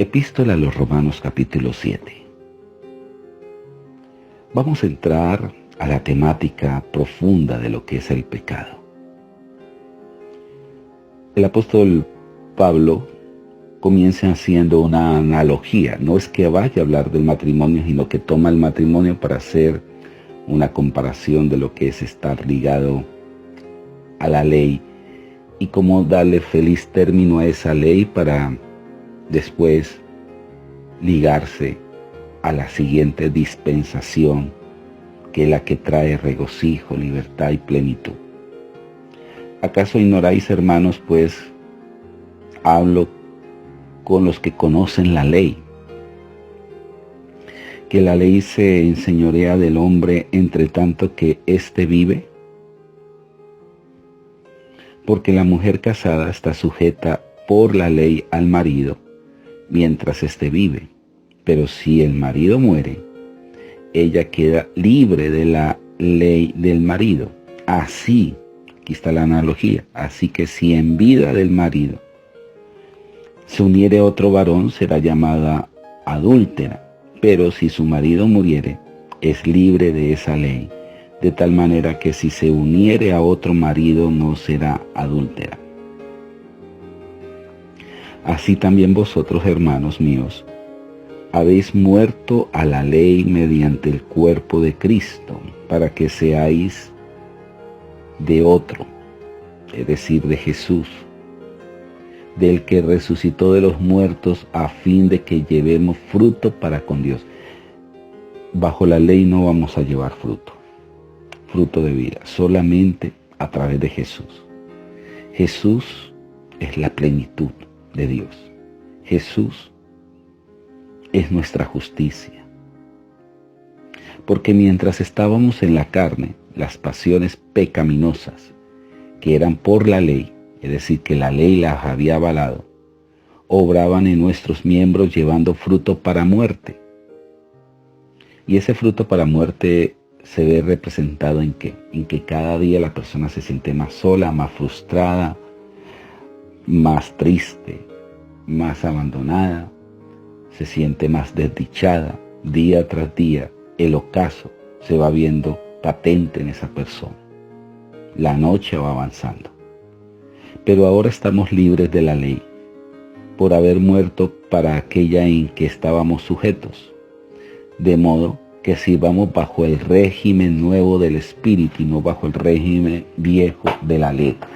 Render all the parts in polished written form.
Epístola a los Romanos capítulo 7. Vamos a entrar a la temática profunda de lo que es el pecado. El apóstol Pablo comienza haciendo una analogía. No es que vaya a hablar del matrimonio, sino que toma el matrimonio para hacer una comparación de lo que es estar ligado a la ley y cómo darle feliz término a esa ley para después ligarse a la siguiente dispensación, que es la que trae regocijo, libertad y plenitud. ¿Acaso ignoráis, hermanos, pues hablo con los que conocen la ley, que la ley se enseñorea del hombre entre tanto que éste vive? Porque la mujer casada está sujeta por la ley al marido mientras éste vive, pero si el marido muere, ella queda libre de la ley del marido. Así, aquí está la analogía, así que si en vida del marido se uniere otro varón, será llamada adúltera, pero si su marido muriere, es libre de esa ley, de tal manera que si se uniere a otro marido no será adúltera. Así también vosotros, hermanos míos, habéis muerto a la ley mediante el cuerpo de Cristo, para que seáis de otro, es decir, de Jesús, del que resucitó de los muertos, a fin de que llevemos fruto para con Dios. Bajo la ley no vamos a llevar fruto de vida, solamente a través de Jesús. Jesús es la plenitud de Dios. Jesús es nuestra justicia. Porque mientras estábamos en la carne, las pasiones pecaminosas, que eran por la ley, es decir, que la ley las había avalado, obraban en nuestros miembros llevando fruto para muerte. Y ese fruto para muerte se ve representado en ¿qué? En que cada día la persona se siente más sola, más frustrada, más triste, más abandonada, se siente más desdichada. Día tras día el ocaso se va viendo patente en esa persona. La noche va avanzando. Pero ahora estamos libres de la ley, por haber muerto para aquella en que estábamos sujetos, de modo que sirvamos bajo el régimen nuevo del Espíritu y no bajo el régimen viejo de la letra.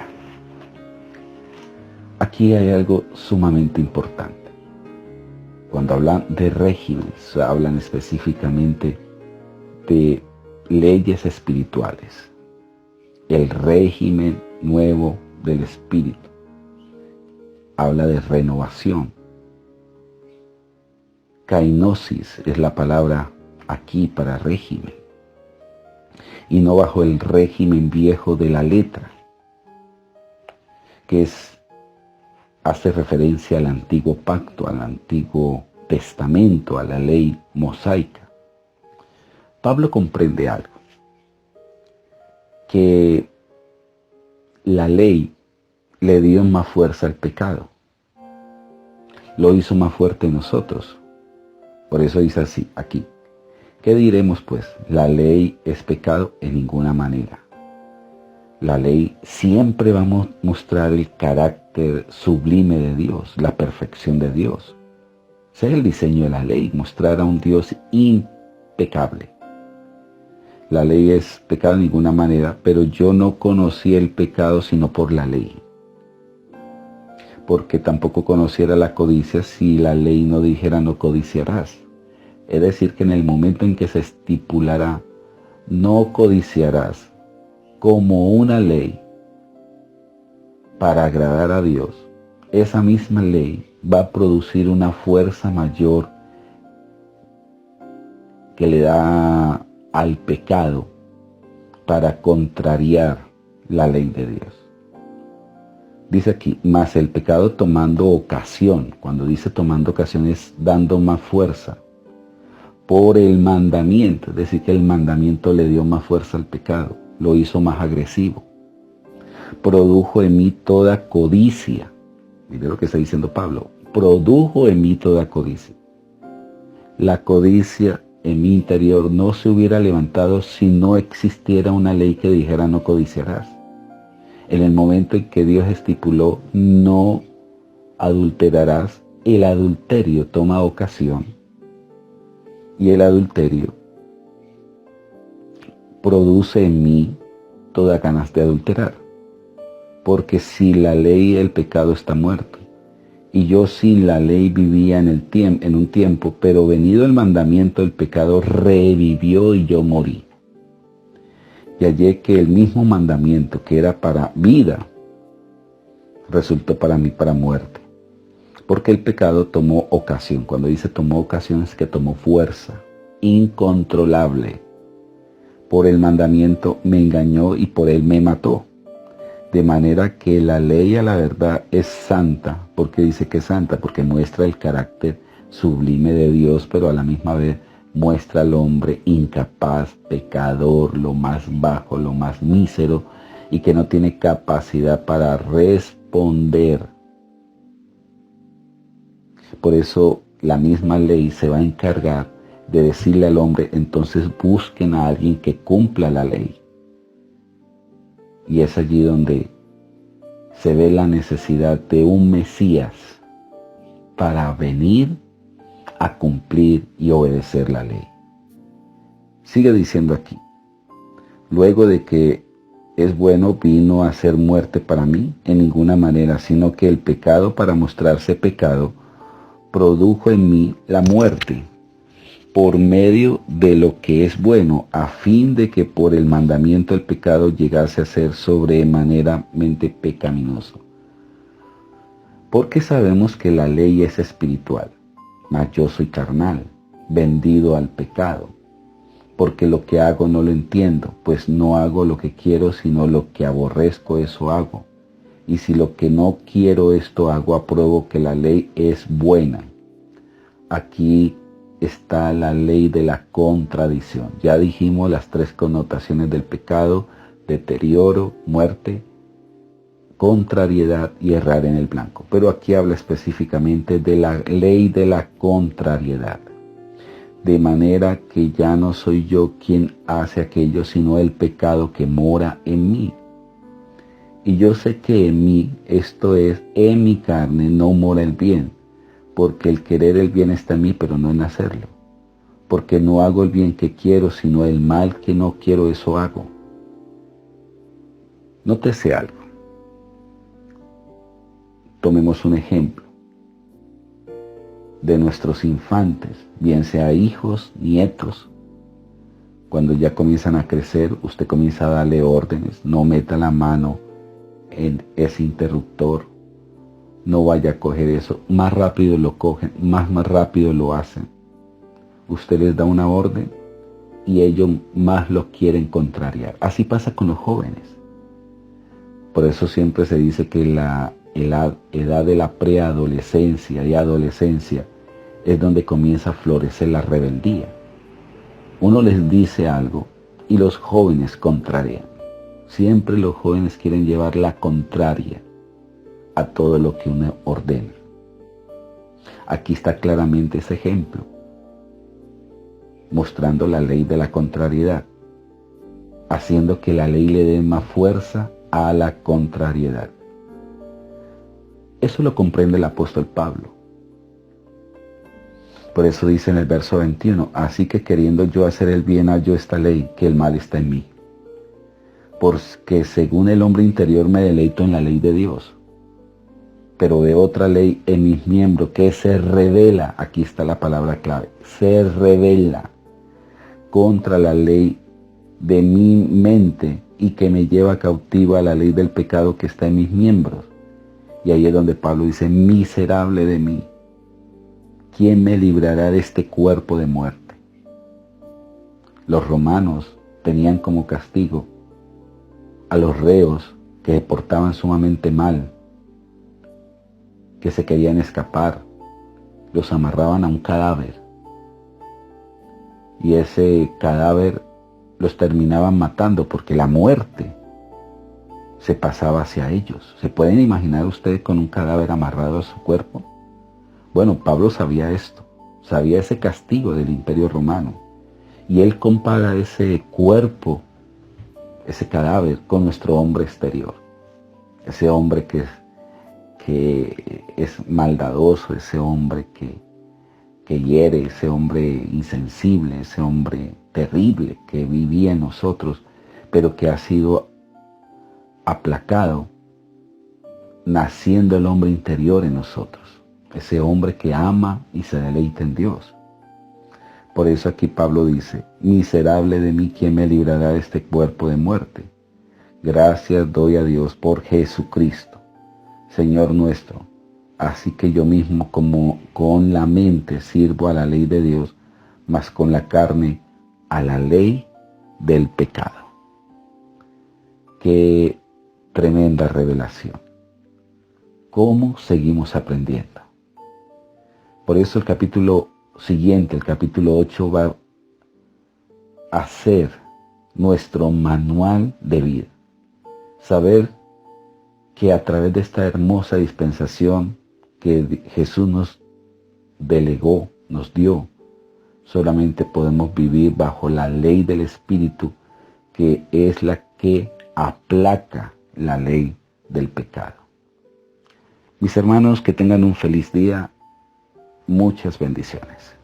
Aquí hay algo sumamente importante. Cuando hablan de regímenes, hablan específicamente de leyes espirituales. El régimen nuevo del Espíritu habla de renovación. Kainosis es la palabra aquí para régimen, y no bajo el régimen viejo de la letra, que hace referencia al antiguo pacto, al antiguo testamento, a la ley mosaica. Pablo comprende algo, que la ley le dio más fuerza al pecado, lo hizo más fuerte en nosotros. Por eso dice así aquí: ¿qué diremos pues? ¿La ley es pecado? En ninguna manera. La ley siempre va a mostrar el carácter sublime de Dios, la perfección de Dios. Ese es el diseño de la ley, mostrar a un Dios impecable. La ley es pecado de ninguna manera, pero yo no conocí el pecado sino por la ley. Porque tampoco conociera la codicia si la ley no dijera no codiciarás. Es decir, que en el momento en que se estipulará no codiciarás como una ley para agradar a Dios, esa misma ley va a producir una fuerza mayor que le da al pecado para contrariar la ley de Dios. Dice aquí, más el pecado tomando ocasión. Cuando dice tomando ocasión es dando más fuerza por el mandamiento, es decir, que el mandamiento le dio más fuerza al pecado, lo hizo más agresivo. Produjo en mí toda codicia. Mire lo que está diciendo Pablo, produjo en mí toda codicia. La codicia en mi interior no se hubiera levantado si no existiera una ley que dijera no codiciarás. En el momento en que Dios estipuló no adulterarás, el adulterio toma ocasión y el adulterio produce en mí toda ganas de adulterar. Porque sin la ley el pecado está muerto. Y yo sin la ley vivía en un tiempo, pero venido el mandamiento el pecado revivió y yo morí. Y hallé que el mismo mandamiento que era para vida, resultó para mí para muerte. Porque el pecado tomó ocasión. Cuando dice tomó ocasión es que tomó fuerza incontrolable. Por el mandamiento me engañó y por él me mató. De manera que la ley a la verdad es santa. ¿Por qué dice que es santa? Porque muestra el carácter sublime de Dios, pero a la misma vez muestra al hombre incapaz, pecador, lo más bajo, lo más mísero, y que no tiene capacidad para responder. Por eso la misma ley se va a encargar de decirle al hombre, entonces busquen a alguien que cumpla la ley. Y es allí donde se ve la necesidad de un Mesías para venir a cumplir y obedecer la ley. Sigue diciendo aquí, luego de que es bueno vino a ser muerte para mí, en ninguna manera, sino que el pecado para mostrarse pecado produjo en mí la muerte por medio de lo que es bueno, a fin de que por el mandamiento el pecado llegase a ser sobremanera pecaminoso. Porque sabemos que la ley es espiritual, mas yo soy carnal, vendido al pecado. Porque lo que hago no lo entiendo, pues no hago lo que quiero, sino lo que aborrezco, eso hago. Y si lo que no quiero esto hago, apruebo que la ley es buena. Aquí está la ley de la contradicción. Ya dijimos las tres connotaciones del pecado: deterioro, muerte, contrariedad y errar en el blanco. Pero aquí habla específicamente de la ley de la contrariedad. De manera que ya no soy yo quien hace aquello, sino el pecado que mora en mí. Y yo sé que en mí, esto es, en mi carne, no mora el bien, porque el querer el bien está en mí, pero no en hacerlo. Porque no hago el bien que quiero, sino el mal que no quiero, eso hago. Nótese algo. Tomemos un ejemplo de nuestros infantes, bien sea hijos, nietos. Cuando ya comienzan a crecer, usted comienza a darle órdenes: no meta la mano en ese interruptor, no vaya a coger eso, más rápido lo cogen, más rápido lo hacen. Usted les da una orden y ellos más lo quieren contrariar. Así pasa con los jóvenes. Por eso siempre se dice que la edad de la preadolescencia y adolescencia es donde comienza a florecer la rebeldía. Uno les dice algo y los jóvenes contrarian. Siempre los jóvenes quieren llevar la contraria a todo lo que uno ordena. Aquí está claramente ese ejemplo, mostrando la ley de la contrariedad, haciendo que la ley le dé más fuerza a la contrariedad. Eso lo comprende el apóstol Pablo. Por eso dice en el verso 21, así que queriendo yo hacer el bien hallo esta ley, que el mal está en mí. Porque según el hombre interior me deleito en la ley de Dios. Pero de otra ley en mis miembros que se revela, aquí está la palabra clave, se revela contra la ley de mi mente y que me lleva cautiva a la ley del pecado que está en mis miembros. Y ahí es donde Pablo dice, miserable de mí, ¿quién me librará de este cuerpo de muerte? Los romanos tenían como castigo a los reos que se portaban sumamente mal, que se querían escapar, los amarraban a un cadáver y ese cadáver los terminaban matando porque la muerte se pasaba hacia ellos. ¿Se pueden imaginar ustedes con un cadáver amarrado a su cuerpo? Bueno, Pablo sabía esto, sabía ese castigo del Imperio Romano. Y él compara ese cuerpo, ese cadáver, con nuestro hombre exterior. Ese hombre que es maldadoso, ese hombre que hiere, ese hombre insensible, ese hombre terrible que vivía en nosotros, pero que ha sido aplacado, naciendo el hombre interior en nosotros. Ese hombre que ama y se deleita en Dios. Por eso aquí Pablo dice, miserable de mí, ¿quién me librará de este cuerpo de muerte? Gracias doy a Dios por Jesucristo, Señor nuestro. Así que yo mismo, como con la mente sirvo a la ley de Dios, mas con la carne a la ley del pecado. Qué tremenda revelación. ¿Cómo seguimos aprendiendo? Por eso el capítulo siguiente, el capítulo 8, va a ser nuestro manual de vida. Saber que a través de esta hermosa dispensación que Jesús nos delegó, nos dio, solamente podemos vivir bajo la ley del Espíritu, que es la que aplaca la ley del pecado. Mis hermanos, que tengan un feliz día. Muchas bendiciones.